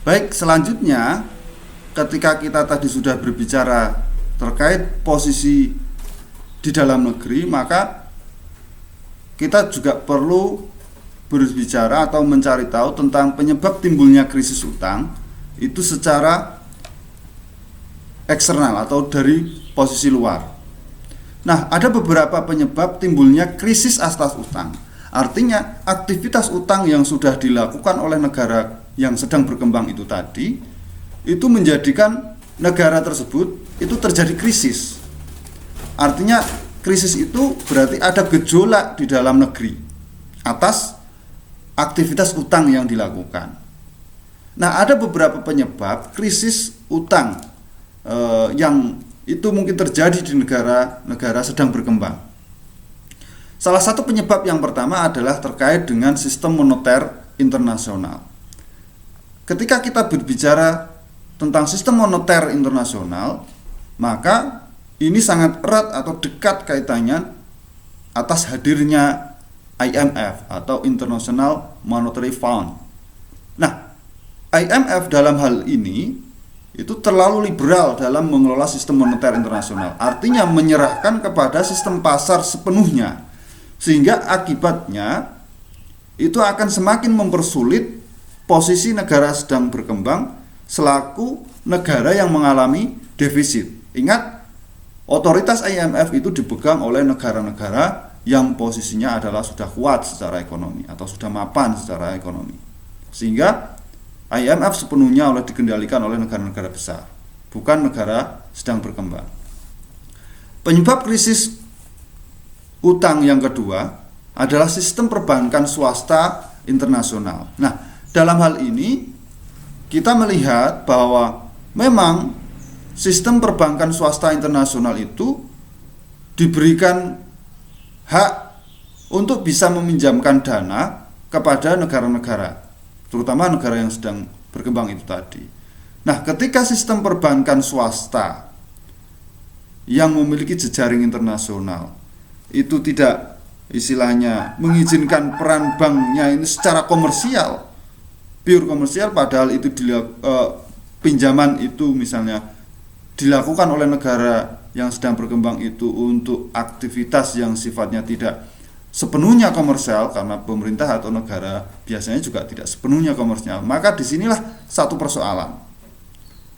Baik, selanjutnya ketika kita tadi sudah berbicara terkait posisi di dalam negeri, maka kita juga perlu berbicara atau mencari tahu tentang penyebab timbulnya krisis utang itu secara eksternal atau dari posisi luar. Nah, ada beberapa penyebab timbulnya krisis atas utang. Artinya, aktivitas utang yang sudah dilakukan oleh negara yang sedang berkembang itu tadi, itu menjadikan negara tersebut itu terjadi krisis. Artinya, krisis itu berarti ada gejolak di dalam negeri atas aktivitas utang yang dilakukan. Nah, ada beberapa penyebab krisis utang yang itu mungkin terjadi di negara-negara sedang berkembang. Salah satu penyebab yang pertama adalah terkait dengan sistem moneter internasional. Ketika kita berbicara tentang sistem moneter internasional, maka ini sangat erat atau dekat kaitannya atas hadirnya IMF atau International Monetary Fund. Nah, IMF dalam hal ini itu terlalu liberal dalam mengelola sistem moneter internasional. Artinya menyerahkan kepada sistem pasar sepenuhnya, sehingga akibatnya itu akan semakin mempersulit posisi negara sedang berkembang selaku negara yang mengalami defisit. Ingat, otoritas IMF itu dipegang oleh negara-negara yang posisinya adalah sudah kuat secara ekonomi atau sudah mapan secara ekonomi, sehingga IMF sepenuhnya dikendalikan oleh negara-negara besar, bukan negara sedang berkembang. Penyebab krisis utang yang kedua adalah sistem perbankan swasta internasional. Nah, dalam hal ini kita melihat bahwa memang sistem perbankan swasta internasional itu diberikan hak untuk bisa meminjamkan dana kepada negara-negara, terutama negara yang sedang berkembang itu tadi. Nah, ketika sistem perbankan swasta yang memiliki jejaring internasional itu tidak istilahnya mengizinkan peran banknya ini secara komersial, pure komersial, padahal itu pinjaman itu misalnya dilakukan oleh negara yang sedang berkembang itu untuk aktivitas yang sifatnya tidak sepenuhnya komersial, karena pemerintah atau negara biasanya juga tidak sepenuhnya komersial, maka disinilah satu persoalan.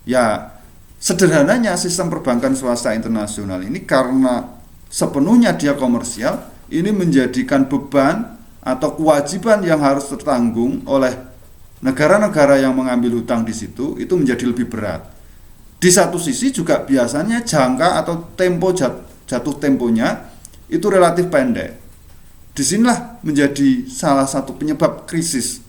Ya, sederhananya sistem perbankan swasta internasional ini karena sepenuhnya dia komersial, ini menjadikan beban atau kewajiban yang harus tertanggung oleh negara-negara yang mengambil hutang di situ itu menjadi lebih berat. Di satu sisi juga biasanya jangka atau tempo jatuh temponya itu relatif pendek. Disinilah menjadi salah satu penyebab krisis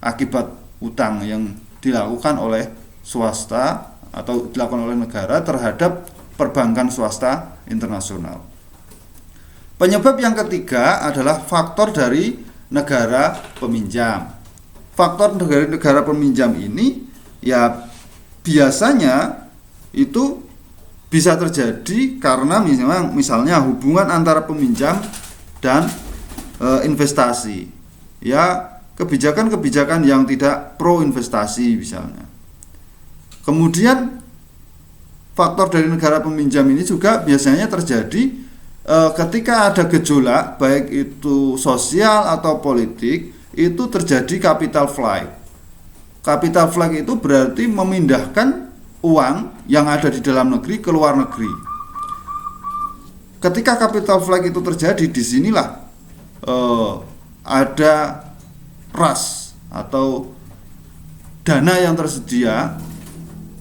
akibat utang yang dilakukan oleh swasta atau dilakukan oleh negara terhadap perbankan swasta internasional. Penyebab yang ketiga adalah faktor dari negara peminjam. Faktor dari negara peminjam ini ya biasanya itu bisa terjadi karena misalnya hubungan antara peminjam dan investasi, ya kebijakan-kebijakan yang tidak pro investasi misalnya. Kemudian faktor dari negara peminjam ini juga biasanya terjadi ketika ada gejolak baik itu sosial atau politik, itu terjadi capital flight. Capital flight itu berarti memindahkan uang yang ada di dalam negeri ke luar negeri. Ketika capital flight itu terjadi, disinilah ada ras atau dana yang tersedia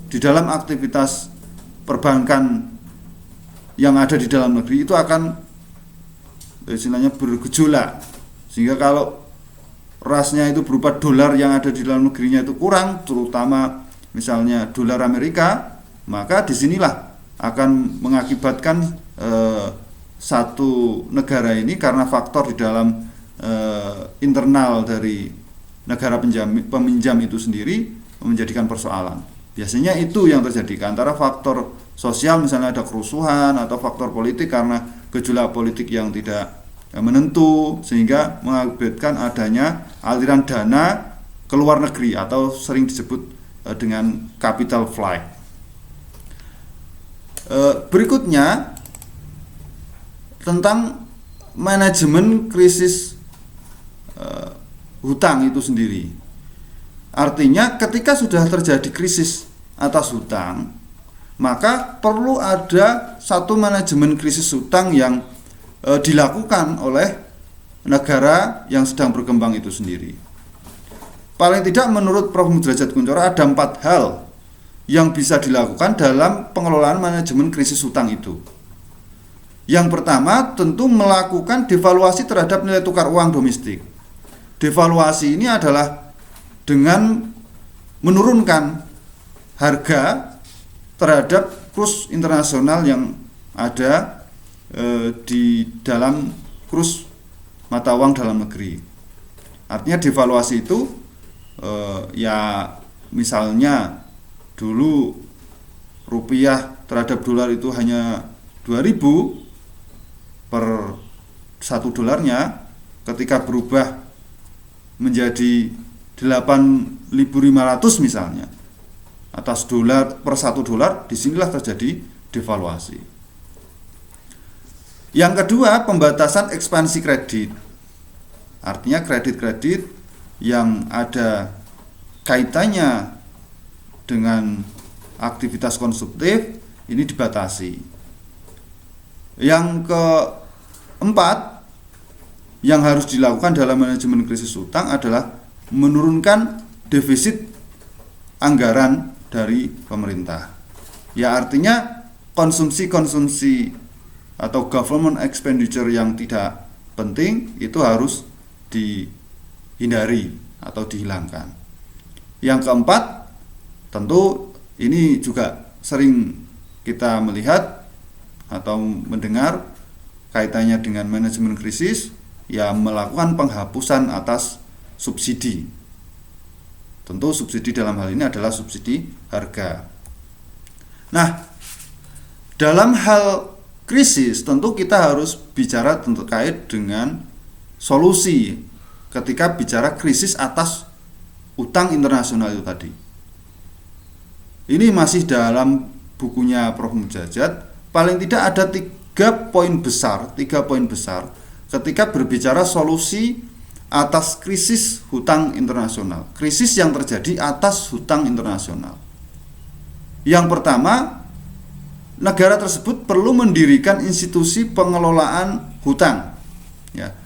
di dalam aktivitas perbankan yang ada di dalam negeri itu akan istilahnya bergejolak, sehingga kalau rasnya itu berupa dolar yang ada di dalam negerinya itu kurang, terutama misalnya dolar Amerika, maka disinilah akan mengakibatkan satu negara ini karena faktor di dalam internal dari negara peminjam itu sendiri menjadikan persoalan. Biasanya itu yang terjadi antara faktor sosial, misalnya ada kerusuhan, atau faktor politik karena gejolak politik yang tidak menentu, sehingga mengakibatkan adanya aliran dana ke luar negeri atau sering disebut dengan capital flight. Berikutnya tentang manajemen krisis hutang itu sendiri. Artinya ketika sudah terjadi krisis atas hutang, maka perlu ada satu manajemen krisis hutang yang dilakukan oleh negara yang sedang berkembang itu sendiri. Paling tidak menurut Prof. Mudrajat Kuncoro ada 4 hal yang bisa dilakukan dalam pengelolaan manajemen krisis hutang itu. Yang pertama tentu melakukan devaluasi terhadap nilai tukar uang domestik. Devaluasi ini adalah dengan menurunkan harga terhadap kurs internasional yang ada di dalam kurs mata uang dalam negeri. Artinya devaluasi itu ya misalnya dulu rupiah terhadap dolar itu hanya 2.000 per 1 dolarnya, ketika berubah menjadi 8.500 misalnya atas dolar per 1 dolar, disinilah terjadi devaluasi. Yang kedua, pembatasan ekspansi kredit. Artinya kredit-kredit yang ada kaitannya dengan aktivitas konsumtif ini dibatasi. Yang keempat yang harus dilakukan dalam manajemen krisis hutang adalah menurunkan defisit anggaran dari pemerintah. Ya, artinya konsumsi-konsumsi atau government expenditure yang tidak penting itu harus dihindari atau dihilangkan. Yang keempat, tentu ini juga sering kita melihat atau mendengar kaitannya dengan manajemen krisis, ya melakukan penghapusan atas subsidi. Tentu subsidi dalam hal ini adalah subsidi harga. Nah, dalam hal krisis tentu kita harus bicara terkait dengan solusi ketika bicara krisis atas utang internasional itu tadi. Ini masih dalam bukunya Prof. Mudrajat, paling tidak ada 3 poin besar ketika berbicara solusi atas krisis hutang internasional, krisis yang terjadi atas hutang internasional. Yang pertama, negara tersebut perlu mendirikan institusi pengelolaan hutang, ya,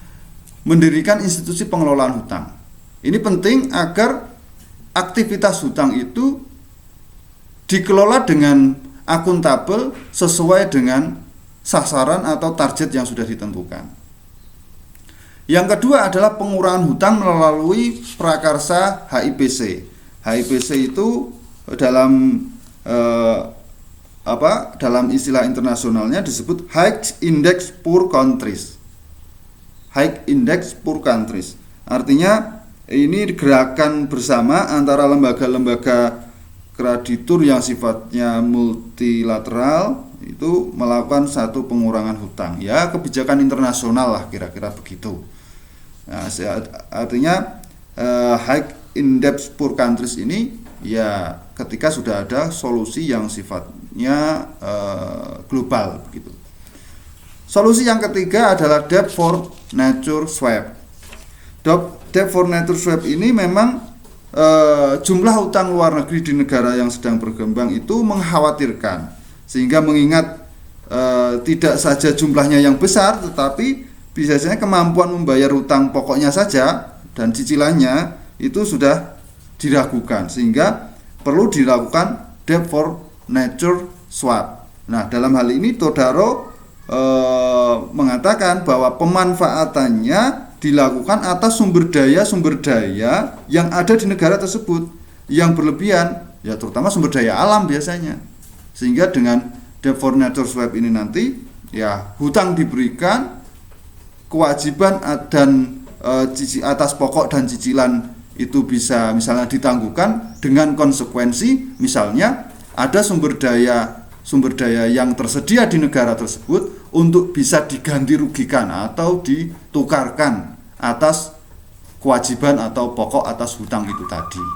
mendirikan institusi pengelolaan hutang. Ini penting agar aktivitas hutang itu dikelola dengan akuntabel sesuai dengan sasaran atau target yang sudah ditentukan. Yang kedua adalah pengurangan hutang melalui prakarsa HIPC. HIPC itu dalam dalam istilah internasionalnya disebut High Index Poor Countries. High Index Poor Countries. Artinya ini gerakan bersama antara lembaga-lembaga kreditur yang sifatnya multilateral itu melakukan satu pengurangan hutang. Ya, kebijakan internasional lah kira-kira begitu. Nah, artinya High Index Poor Countries ini ya ketika sudah ada solusi yang sifatnya global begitu. Solusi yang ketiga adalah Debt for Nature Swap. Debt for Nature Swap ini memang jumlah utang luar negeri di negara yang sedang berkembang itu mengkhawatirkan, sehingga mengingat tidak saja jumlahnya yang besar, tetapi biasanya kemampuan membayar utang pokoknya saja dan cicilannya itu sudah diragukan, sehingga perlu dilakukan Debt for Nature Swap. Nah, dalam hal ini Todaro mengatakan bahwa pemanfaatannya dilakukan atas sumber daya yang ada di negara tersebut yang berlebihan, ya terutama sumber daya alam biasanya. Sehingga dengan Debt for Nature Swap ini nanti ya hutang diberikan, kewajiban dan atas pokok dan cicilan itu bisa misalnya ditangguhkan dengan konsekuensi misalnya ada sumber daya yang tersedia di negara tersebut untuk bisa diganti rugikan atau ditukarkan atas kewajiban atau pokok atas hutang itu tadi.